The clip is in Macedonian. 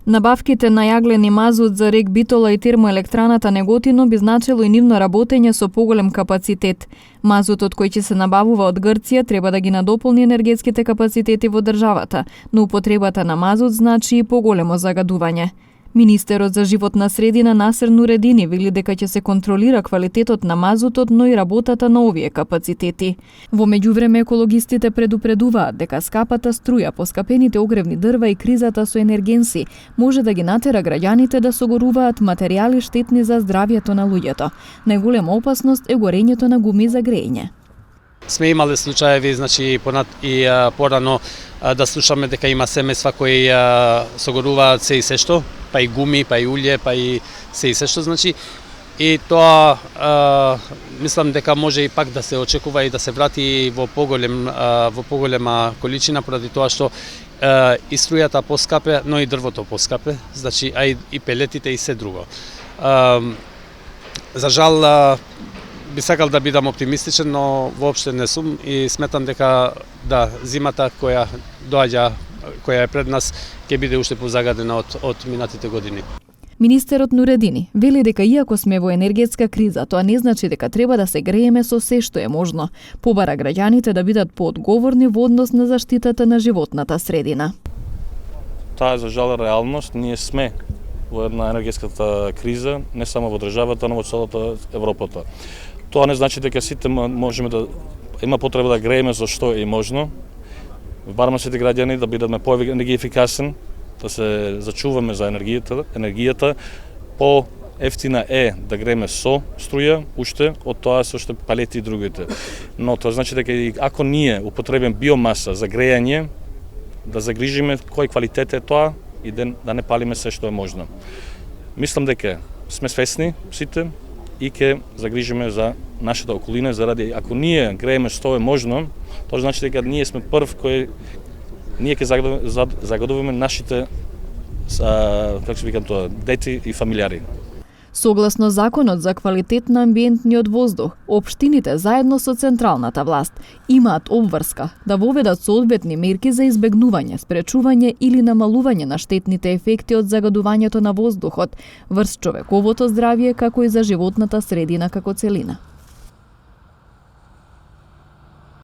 Набавките на јаглен и мазут за РЕК Битола и термоелектраната Неготино би значило и нивно работење со поголем капацитет. Мазутот кој ќе се набавува од Грција треба да ги надополни енергетските капацитети во државата, но употребата на мазут значи и поголемо загадување. Министерот за животна средина Насер Нуредини вели дека ќе се контролира квалитетот на мазутот, но и работата на овие капацитети. Во меѓувреме екологистите предупредуваат дека скапата струја, поскапените огревни дрва и кризата со енергенси може да ги натера граѓаните да согоруваат материјали штетни за здравјето на луѓето. Најголема опасност е горењето на гуми за грејење. Сме имали случаеви, значи порано да слушаме дека има семејства кои согоруваат се и се што, па и гуми, па и улје, па и се и се што, значи и тоа мислам дека може и пак да се очекува и да се врати во поголема количина поради тоа што и струјата поскапе, но и дрвото поскапе, значи а и пелетите и се друго. За жал би сакал да бидам оптимистичен, но воопште не сум и сметам дека зимата која доаѓа, која е пред нас, ќе биде уште позагадена од минатите години. Министерот Нуредини вели дека иако сме во енергетска криза, тоа не значи дека треба да се грееме со се што е можно. Побара граѓаните да бидат поодговорни во однос на заштитата на животната средина. Таа за жал реалност, ние сме во една енергетската криза, не само во државата, но во целата Европата. Тоа не значи дека сите можеме да има потреба да грееме за што е можно. Бараме сите граѓани да бидеме поенергиефикасен, да се зачуваме за енергијата. По-ефтина е да грееме со струја, уште, од тоа со уште палети и другите. Но тоа значи дека ако ние употребиме биомаса за грејање, да загрижиме кој квалитет е тоа и да не палиме се што е можно. Мислам дека сме свесни сите и ќе загрижиме за нашата околина, заради ако ние грееме што е можно, тоа значи дека ние сме прв кој ние ќе загадуваме нашите како се викам тоа, дети и фамилјари. Согласно Законот за квалитет на амбиентниот воздух, општините заедно со централната власт имаат обврска да воведат соодветни мерки за избегнување, спречување или намалување на штетните ефекти од загадувањето на воздухот врз човековото здравје како и за животната средина како целина.